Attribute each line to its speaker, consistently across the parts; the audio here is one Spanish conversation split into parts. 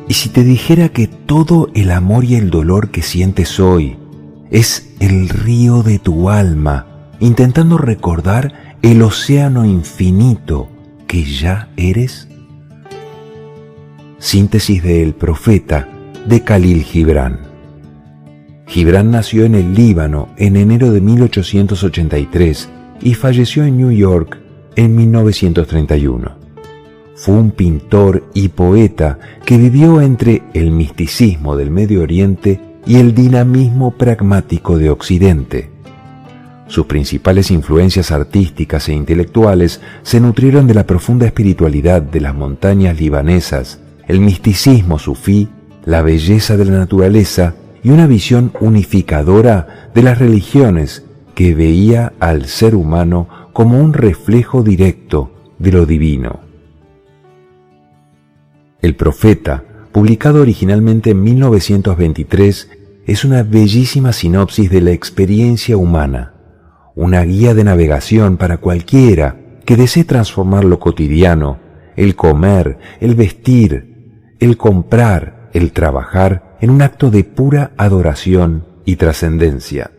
Speaker 1: ¿Y si te dijera que todo el amor y el dolor que sientes hoy es el río de tu alma, intentando recordar el océano infinito que ya eres? Síntesis de El Profeta, de Khalil Gibran. Gibran nació en el Líbano en enero de 1883 y falleció en New York en 1931. Fue un pintor y poeta que vivió entre el misticismo del Medio Oriente y el dinamismo pragmático de Occidente. Sus principales influencias artísticas e intelectuales se nutrieron de la profunda espiritualidad de las montañas libanesas, el misticismo sufí, la belleza de la naturaleza y una visión unificadora de las religiones que veía al ser humano como un reflejo directo de lo divino. El Profeta, publicado originalmente en 1923, es una bellísima sinopsis de la experiencia humana, una guía de navegación para cualquiera que desee transformar lo cotidiano, el comer, el vestir, el comprar, el trabajar, en un acto de pura adoración y trascendencia.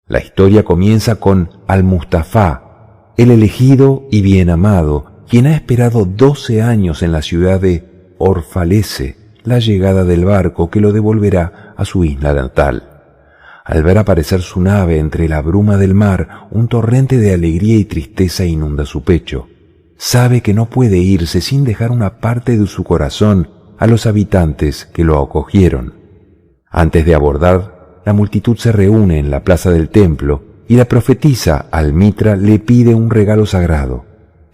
Speaker 1: La historia comienza con Al-Mustafa, el elegido y bien amado, quien ha esperado 12 años en la ciudad de Orfalese la llegada del barco que lo devolverá a su isla natal. Al ver aparecer su nave entre la bruma del mar, un torrente de alegría y tristeza inunda su pecho. Sabe que no puede irse sin dejar una parte de su corazón a los habitantes que lo acogieron. Antes de abordar, la multitud se reúne en la plaza del templo y la profetisa Al-Mitra le pide un regalo sagrado,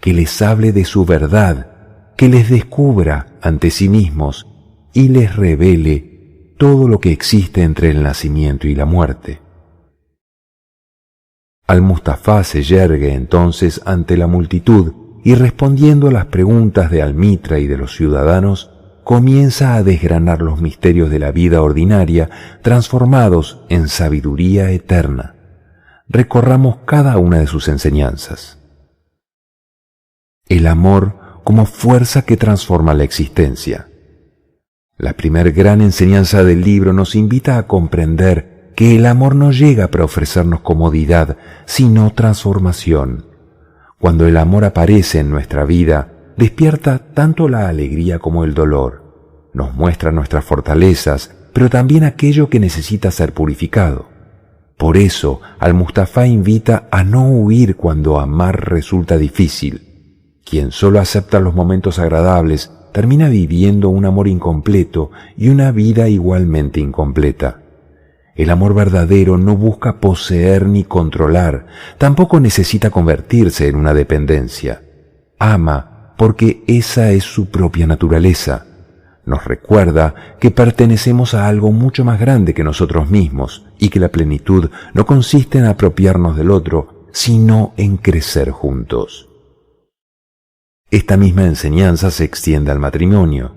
Speaker 1: que les hable de su verdad, que les descubra ante sí mismos y les revele todo lo que existe entre el nacimiento y la muerte. Al-Mustafa se yergue entonces ante la multitud y respondiendo a las preguntas de Al-Mitra y de los ciudadanos, comienza a desgranar los misterios de la vida ordinaria transformados en sabiduría eterna. Recorramos cada una de sus enseñanzas. El amor como fuerza que transforma la existencia. La primer gran enseñanza del libro nos invita a comprender que el amor no llega para ofrecernos comodidad, sino transformación. Cuando el amor aparece en nuestra vida, despierta tanto la alegría como el dolor. Nos muestra nuestras fortalezas, pero también aquello que necesita ser purificado. Por eso, Al-Mustafa invita a no huir cuando amar resulta difícil. Quien solo acepta los momentos agradables termina viviendo un amor incompleto y una vida igualmente incompleta. El amor verdadero no busca poseer ni controlar, tampoco necesita convertirse en una dependencia. Ama porque esa es su propia naturaleza. Nos recuerda que pertenecemos a algo mucho más grande que nosotros mismos y que la plenitud no consiste en apropiarnos del otro, sino en crecer juntos. Esta misma enseñanza se extiende al matrimonio.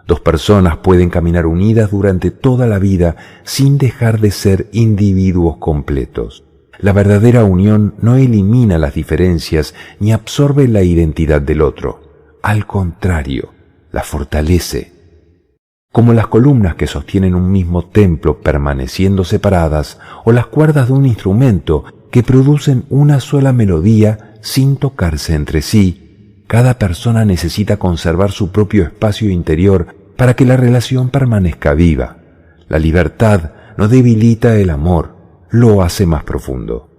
Speaker 1: Dos personas pueden caminar unidas durante toda la vida sin dejar de ser individuos completos. La verdadera unión no elimina las diferencias ni absorbe la identidad del otro. Al contrario, la fortalece. Como las columnas que sostienen un mismo templo permaneciendo separadas o las cuerdas de un instrumento que producen una sola melodía sin tocarse entre sí, cada persona necesita conservar su propio espacio interior para que la relación permanezca viva. La libertad no debilita el amor, lo hace más profundo.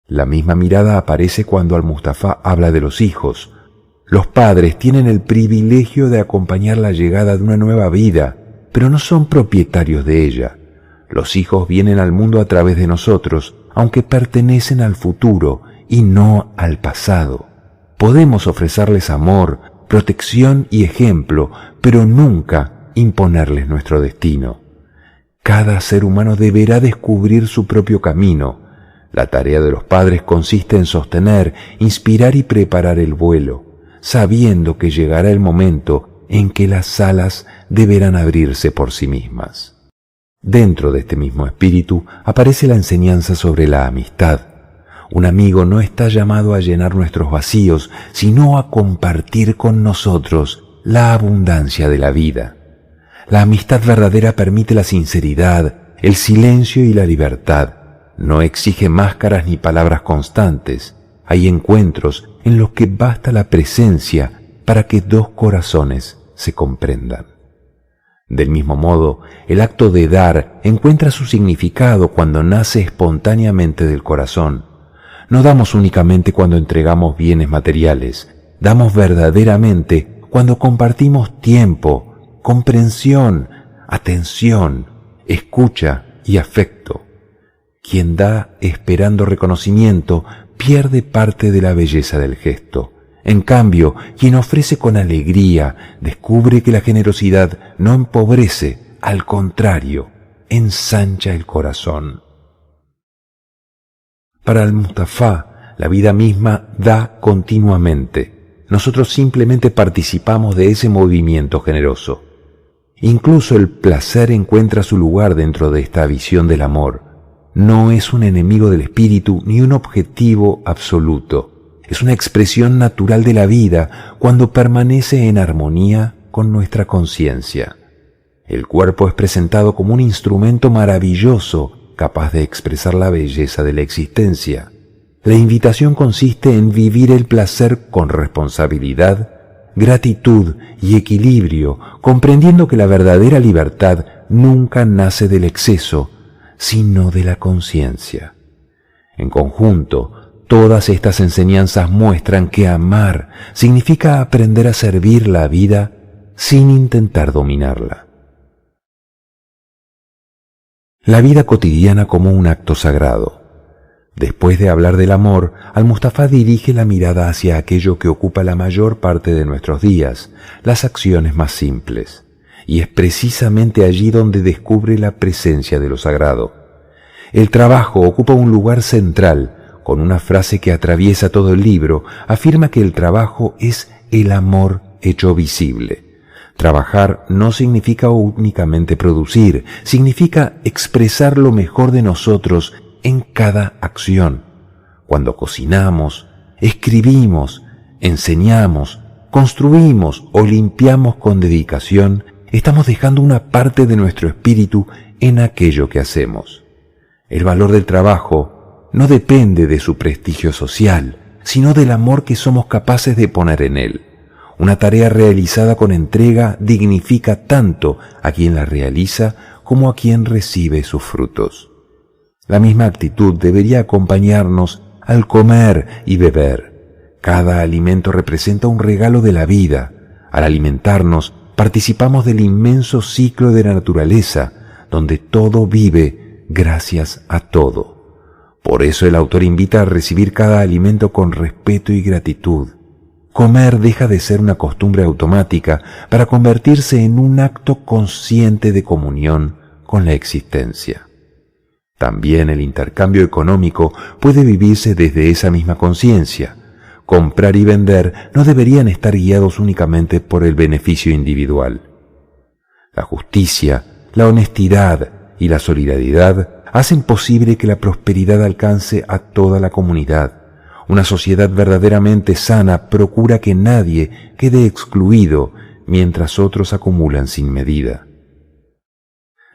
Speaker 1: La misma mirada aparece cuando Al-Mustafa habla de los hijos. Los padres tienen el privilegio de acompañar la llegada de una nueva vida, pero no son propietarios de ella. Los hijos vienen al mundo a través de nosotros, aunque pertenecen al futuro y no al pasado. Podemos ofrecerles amor, protección y ejemplo, pero nunca imponerles nuestro destino. Cada ser humano deberá descubrir su propio camino. La tarea de los padres consiste en sostener, inspirar y preparar el vuelo, sabiendo que llegará el momento en que las alas deberán abrirse por sí mismas. Dentro de este mismo espíritu aparece la enseñanza sobre la amistad. Un amigo no está llamado a llenar nuestros vacíos, sino a compartir con nosotros la abundancia de la vida. La amistad verdadera permite la sinceridad, el silencio y la libertad. No exige máscaras ni palabras constantes. Hay encuentros en los que basta la presencia para que dos corazones se comprendan. Del mismo modo, el acto de dar encuentra su significado cuando nace espontáneamente del corazón. No damos únicamente cuando entregamos bienes materiales, damos verdaderamente cuando compartimos tiempo, comprensión, atención, escucha y afecto. Quien da esperando reconocimiento pierde parte de la belleza del gesto. En cambio, quien ofrece con alegría descubre que la generosidad no empobrece, al contrario, ensancha el corazón. Para Al-Mustafa, la vida misma da continuamente. Nosotros simplemente participamos de ese movimiento generoso. Incluso el placer encuentra su lugar dentro de esta visión del amor. No es un enemigo del espíritu ni un objetivo absoluto. Es una expresión natural de la vida cuando permanece en armonía con nuestra conciencia. El cuerpo es presentado como un instrumento maravilloso capaz de expresar la belleza de la existencia. La invitación consiste en vivir el placer con responsabilidad, gratitud y equilibrio, comprendiendo que la verdadera libertad nunca nace del exceso, sino de la conciencia. En conjunto, todas estas enseñanzas muestran que amar significa aprender a servir la vida sin intentar dominarla. La vida cotidiana como un acto sagrado. Después de hablar del amor, Al-Mustafa dirige la mirada hacia aquello que ocupa la mayor parte de nuestros días, las acciones más simples. Y es precisamente allí donde descubre la presencia de lo sagrado. El trabajo ocupa un lugar central. Con una frase que atraviesa todo el libro, afirma que el trabajo es el amor hecho visible. Trabajar no significa únicamente producir, significa expresar lo mejor de nosotros en cada acción. Cuando cocinamos, escribimos, enseñamos, construimos o limpiamos con dedicación, estamos dejando una parte de nuestro espíritu en aquello que hacemos. El valor del trabajo no depende de su prestigio social, sino del amor que somos capaces de poner en él. Una tarea realizada con entrega dignifica tanto a quien la realiza como a quien recibe sus frutos. La misma actitud debería acompañarnos al comer y beber. Cada alimento representa un regalo de la vida. Al alimentarnos, participamos del inmenso ciclo de la naturaleza, donde todo vive gracias a todo. Por eso el autor invita a recibir cada alimento con respeto y gratitud. Comer deja de ser una costumbre automática para convertirse en un acto consciente de comunión con la existencia. También el intercambio económico puede vivirse desde esa misma conciencia. Comprar y vender no deberían estar guiados únicamente por el beneficio individual. La justicia, la honestidad y la solidaridad hacen posible que la prosperidad alcance a toda la comunidad. Una sociedad verdaderamente sana procura que nadie quede excluido mientras otros acumulan sin medida.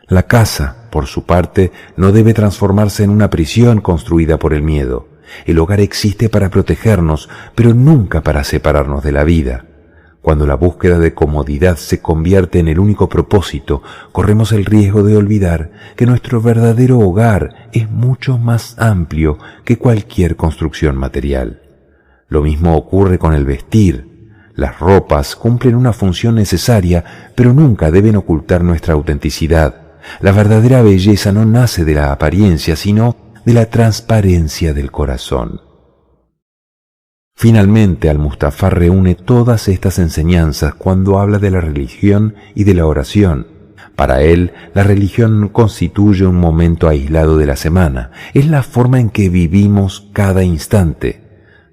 Speaker 1: La casa, por su parte, no debe transformarse en una prisión construida por el miedo. El hogar existe para protegernos, pero nunca para separarnos de la vida. Cuando la búsqueda de comodidad se convierte en el único propósito, corremos el riesgo de olvidar que nuestro verdadero hogar es mucho más amplio que cualquier construcción material. Lo mismo ocurre con el vestir. Las ropas cumplen una función necesaria, pero nunca deben ocultar nuestra autenticidad. La verdadera belleza no nace de la apariencia, sino de la transparencia del corazón. Finalmente, Al-Mustafa reúne todas estas enseñanzas cuando habla de la religión y de la oración. Para él, la religión no constituye un momento aislado de la semana, es la forma en que vivimos cada instante.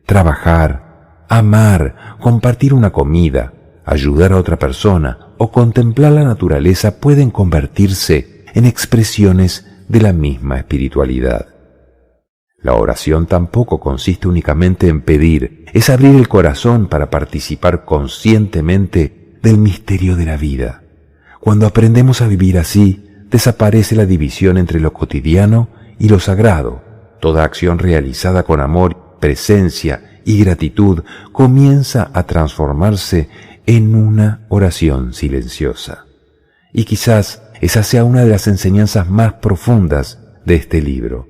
Speaker 1: Trabajar, amar, compartir una comida, ayudar a otra persona o contemplar la naturaleza pueden convertirse en expresiones de la misma espiritualidad. La oración tampoco consiste únicamente en pedir, es abrir el corazón para participar conscientemente del misterio de la vida. Cuando aprendemos a vivir así, desaparece la división entre lo cotidiano y lo sagrado. Toda acción realizada con amor, presencia y gratitud comienza a transformarse en una oración silenciosa. Y quizás esa sea una de las enseñanzas más profundas de este libro.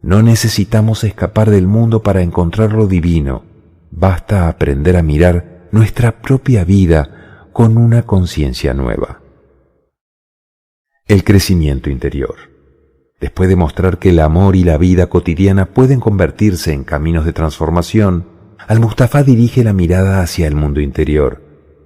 Speaker 1: No necesitamos escapar del mundo para encontrar lo divino. Basta aprender a mirar nuestra propia vida con una conciencia nueva. El crecimiento interior. Después de mostrar que el amor y la vida cotidiana pueden convertirse en caminos de transformación, Al-Mustafa dirige la mirada hacia el mundo interior.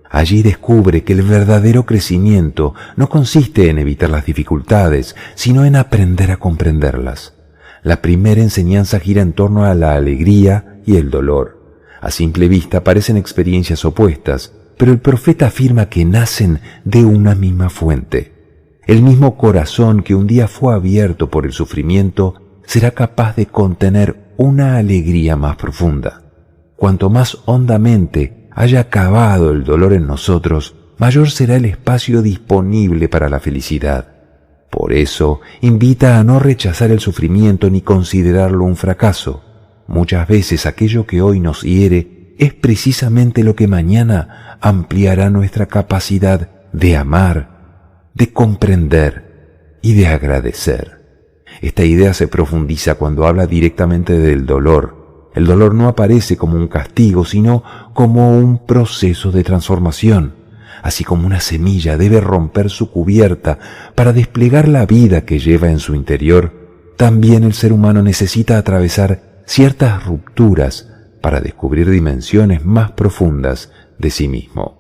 Speaker 1: Allí descubre que el verdadero crecimiento no consiste en evitar las dificultades, sino en aprender a comprenderlas. La primera enseñanza gira en torno a la alegría y el dolor. A simple vista parecen experiencias opuestas, pero el profeta afirma que nacen de una misma fuente. El mismo corazón que un día fue abierto por el sufrimiento será capaz de contener una alegría más profunda. Cuanto más hondamente haya cavado el dolor en nosotros, mayor será el espacio disponible para la felicidad. Por eso, invita a no rechazar el sufrimiento ni considerarlo un fracaso. Muchas veces aquello que hoy nos hiere es precisamente lo que mañana ampliará nuestra capacidad de amar, de comprender y de agradecer. Esta idea se profundiza cuando habla directamente del dolor. El dolor no aparece como un castigo, sino como un proceso de transformación. Así como una semilla debe romper su cubierta para desplegar la vida que lleva en su interior, también el ser humano necesita atravesar ciertas rupturas para descubrir dimensiones más profundas de sí mismo.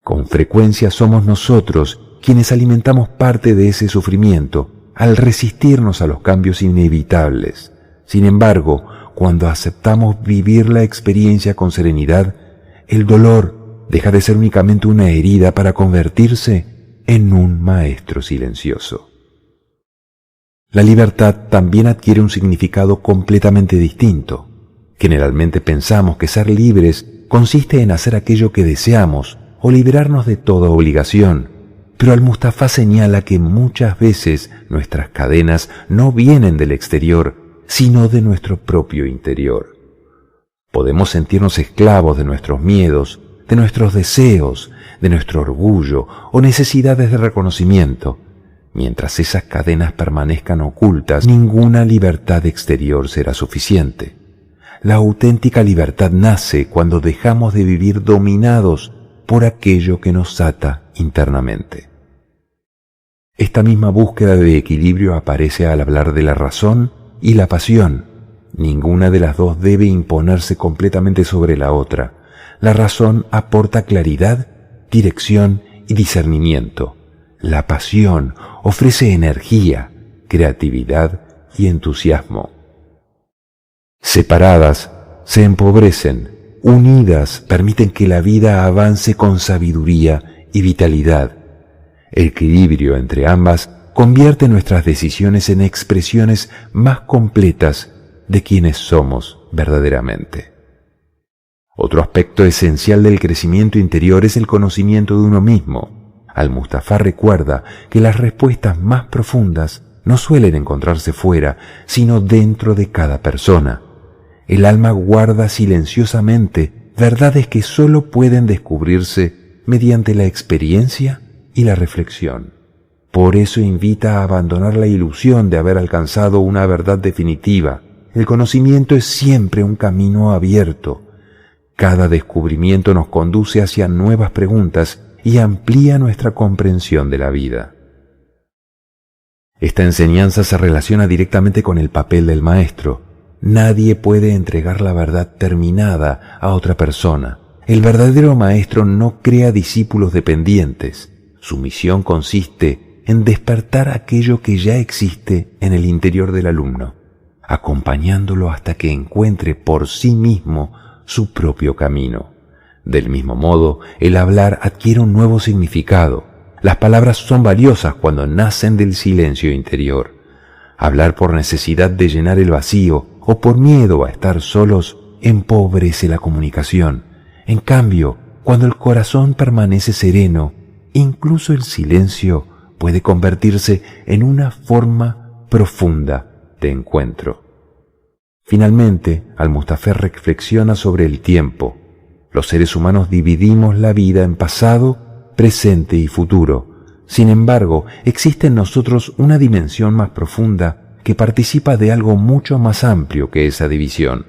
Speaker 1: Con frecuencia somos nosotros quienes alimentamos parte de ese sufrimiento al resistirnos a los cambios inevitables. Sin embargo, cuando aceptamos vivir la experiencia con serenidad, el dolor deja de ser únicamente una herida para convertirse en un maestro silencioso. La libertad también adquiere un significado completamente distinto. Generalmente pensamos que ser libres consiste en hacer aquello que deseamos o liberarnos de toda obligación, pero Al-Mustafa señala que muchas veces nuestras cadenas no vienen del exterior, sino de nuestro propio interior. Podemos sentirnos esclavos de nuestros miedos, de nuestros deseos, de nuestro orgullo o necesidades de reconocimiento. Mientras esas cadenas permanezcan ocultas, ninguna libertad exterior será suficiente. La auténtica libertad nace cuando dejamos de vivir dominados por aquello que nos ata internamente. Esta misma búsqueda de equilibrio aparece al hablar de la razón y la pasión. Ninguna de las dos debe imponerse completamente sobre la otra. La razón aporta claridad, dirección y discernimiento. La pasión ofrece energía, creatividad y entusiasmo. Separadas, se empobrecen. Unidas, permiten que la vida avance con sabiduría y vitalidad. El equilibrio entre ambas convierte nuestras decisiones en expresiones más completas de quienes somos verdaderamente. Otro aspecto esencial del crecimiento interior es el conocimiento de uno mismo. Al-Mustafa recuerda que las respuestas más profundas no suelen encontrarse fuera, sino dentro de cada persona. El alma guarda silenciosamente verdades que solo pueden descubrirse mediante la experiencia y la reflexión. Por eso invita a abandonar la ilusión de haber alcanzado una verdad definitiva. El conocimiento es siempre un camino abierto. Cada descubrimiento nos conduce hacia nuevas preguntas y amplía nuestra comprensión de la vida. Esta enseñanza se relaciona directamente con el papel del maestro. Nadie puede entregar la verdad terminada a otra persona. El verdadero maestro no crea discípulos dependientes. Su misión consiste en despertar aquello que ya existe en el interior del alumno, acompañándolo hasta que encuentre por sí mismo su propio camino. Del mismo modo, el hablar adquiere un nuevo significado. Las palabras son valiosas cuando nacen del silencio interior. Hablar por necesidad de llenar el vacío o por miedo a estar solos empobrece la comunicación. En cambio, cuando el corazón permanece sereno, incluso el silencio puede convertirse en una forma profunda de encuentro. Finalmente, Al-Mustafa reflexiona sobre el tiempo. Los seres humanos dividimos la vida en pasado, presente y futuro. Sin embargo, existe en nosotros una dimensión más profunda que participa de algo mucho más amplio que esa división.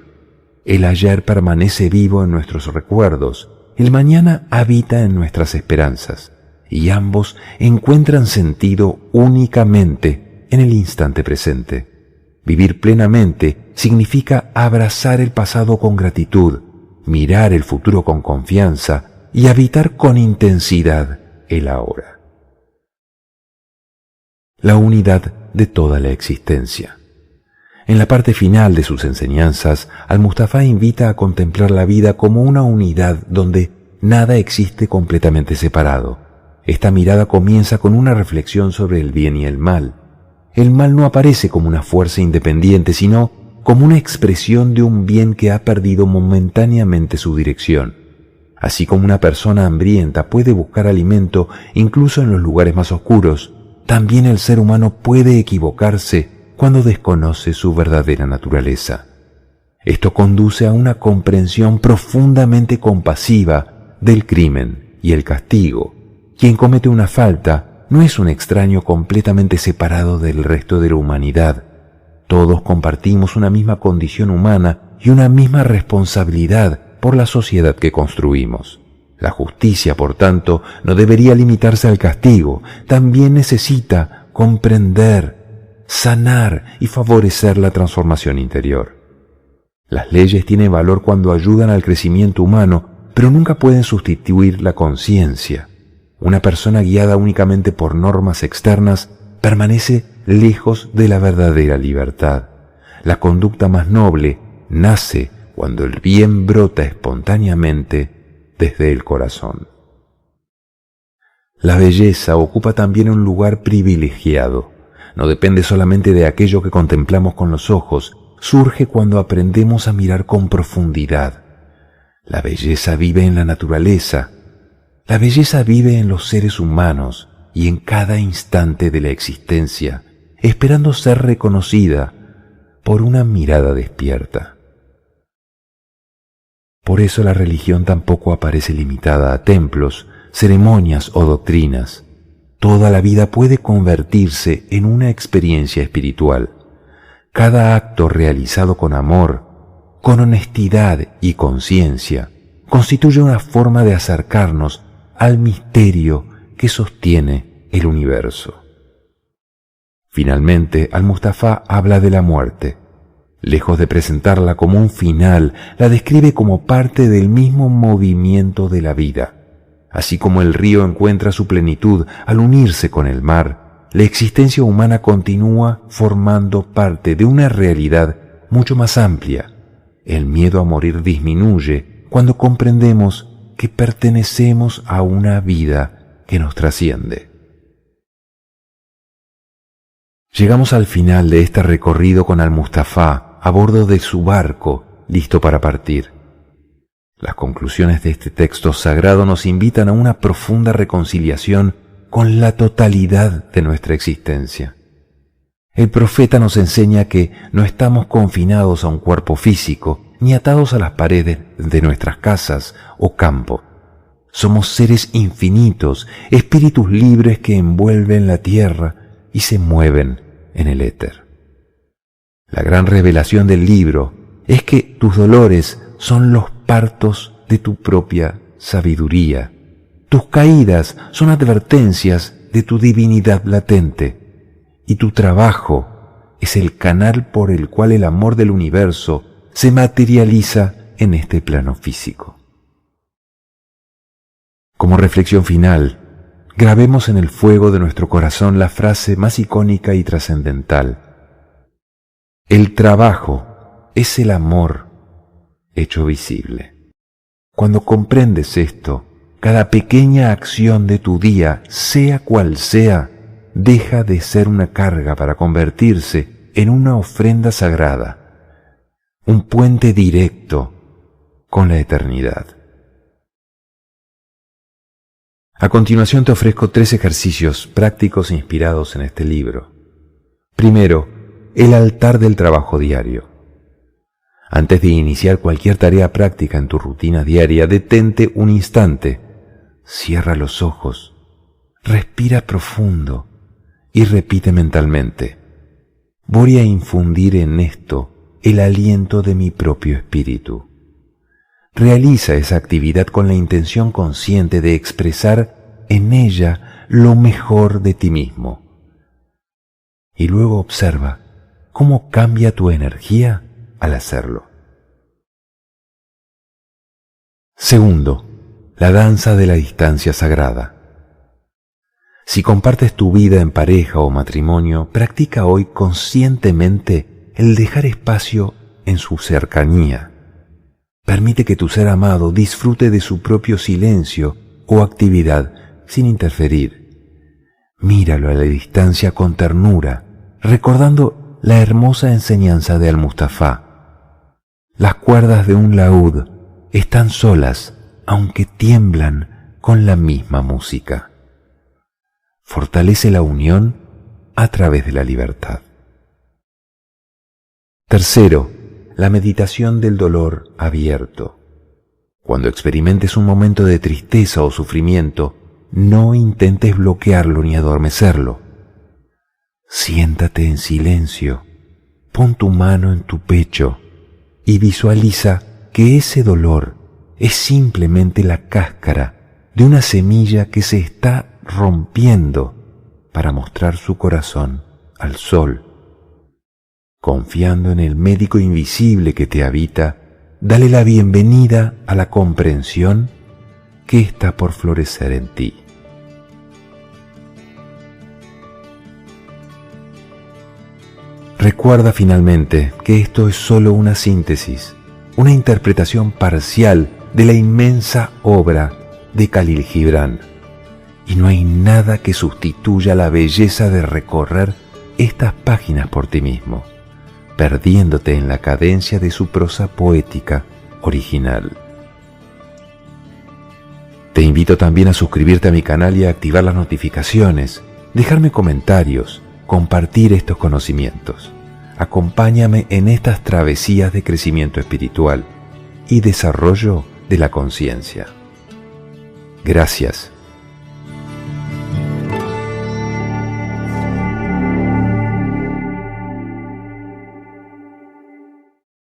Speaker 1: El ayer permanece vivo en nuestros recuerdos, el mañana habita en nuestras esperanzas, y ambos encuentran sentido únicamente en el instante presente. Vivir plenamente significa abrazar el pasado con gratitud, mirar el futuro con confianza y habitar con intensidad el ahora. La unidad de toda la existencia. En la parte final de sus enseñanzas, Al-Mustafa invita a contemplar la vida como una unidad donde nada existe completamente separado. Esta mirada comienza con una reflexión sobre el bien y el mal. El mal no aparece como una fuerza independiente, sino como una expresión de un bien que ha perdido momentáneamente su dirección. Así como una persona hambrienta puede buscar alimento incluso en los lugares más oscuros, también el ser humano puede equivocarse cuando desconoce su verdadera naturaleza. Esto conduce a una comprensión profundamente compasiva del crimen y el castigo. Quien comete una falta no es un extraño completamente separado del resto de la humanidad. Todos compartimos una misma condición humana y una misma responsabilidad por la sociedad que construimos. La justicia, por tanto, no debería limitarse al castigo, también necesita comprender, sanar y favorecer la transformación interior. Las leyes tienen valor cuando ayudan al crecimiento humano, pero nunca pueden sustituir la conciencia. Una persona guiada únicamente por normas externas permanece lejos de la verdadera libertad. La conducta más noble nace cuando el bien brota espontáneamente desde el corazón. La belleza ocupa también un lugar privilegiado. No depende solamente de aquello que contemplamos con los ojos, surge cuando aprendemos a mirar con profundidad. La belleza vive en la naturaleza. La belleza vive en los seres humanos y en cada instante de la existencia, esperando ser reconocida por una mirada despierta. Por eso la religión tampoco aparece limitada a templos, ceremonias o doctrinas. Toda la vida puede convertirse en una experiencia espiritual. Cada acto realizado con amor, con honestidad y conciencia, constituye una forma de acercarnos al misterio que sostiene el universo. Finalmente, Al-Mustafa habla de la muerte. Lejos de presentarla como un final, la describe como parte del mismo movimiento de la vida. Así como el río encuentra su plenitud al unirse con el mar, la existencia humana continúa formando parte de una realidad mucho más amplia. El miedo a morir disminuye cuando comprendemos que pertenecemos a una vida que nos trasciende. Llegamos al final de este recorrido con Al-Mustafa a bordo de su barco, listo para partir. Las conclusiones de este texto sagrado nos invitan a una profunda reconciliación con la totalidad de nuestra existencia. El profeta nos enseña que no estamos confinados a un cuerpo físico, ni atados a las paredes de nuestras casas o campos. Somos seres infinitos, espíritus libres que envuelven la tierra y se mueven en el éter. La gran revelación del libro es que tus dolores son los partos de tu propia sabiduría. Tus caídas son advertencias de tu divinidad latente, y tu trabajo es el canal por el cual el amor del universo se materializa en este plano físico. Como reflexión final, grabemos en el fuego de nuestro corazón la frase más icónica y trascendental. El trabajo es el amor hecho visible. Cuando comprendes esto, cada pequeña acción de tu día, sea cual sea, deja de ser una carga para convertirse en una ofrenda sagrada, un puente directo con la eternidad. A continuación te ofrezco 3 ejercicios prácticos inspirados en este libro. Primero, el altar del trabajo diario. Antes de iniciar cualquier tarea práctica en tu rutina diaria, detente un instante, cierra los ojos, respira profundo y repite mentalmente: voy a infundir en esto el aliento de mi propio espíritu. Realiza esa actividad con la intención consciente de expresar en ella lo mejor de ti mismo. Y luego observa cómo cambia tu energía al hacerlo. Segundo, la danza de la distancia sagrada. Si compartes tu vida en pareja o matrimonio, practica hoy conscientemente el dejar espacio en su cercanía. Permite que tu ser amado disfrute de su propio silencio o actividad sin interferir. Míralo a la distancia con ternura, recordando la hermosa enseñanza de Al-Mustafa. Las cuerdas de un laúd están solas, aunque tiemblan con la misma música. Fortalece la unión a través de la libertad. Tercero, la meditación del dolor abierto. Cuando experimentes un momento de tristeza o sufrimiento, no intentes bloquearlo ni adormecerlo. Siéntate en silencio, pon tu mano en tu pecho y visualiza que ese dolor es simplemente la cáscara de una semilla que se está rompiendo para mostrar su corazón al sol. Confiando en el médico invisible que te habita, dale la bienvenida a la comprensión que está por florecer en ti. Recuerda finalmente que esto es solo una síntesis, una interpretación parcial de la inmensa obra de Khalil Gibran, y no hay nada que sustituya la belleza de recorrer estas páginas por ti mismo, perdiéndote en la cadencia de su prosa poética original. Te invito también a suscribirte a mi canal y a activar las notificaciones, dejarme comentarios, compartir estos conocimientos. Acompáñame en estas travesías de crecimiento espiritual y desarrollo de la conciencia. Gracias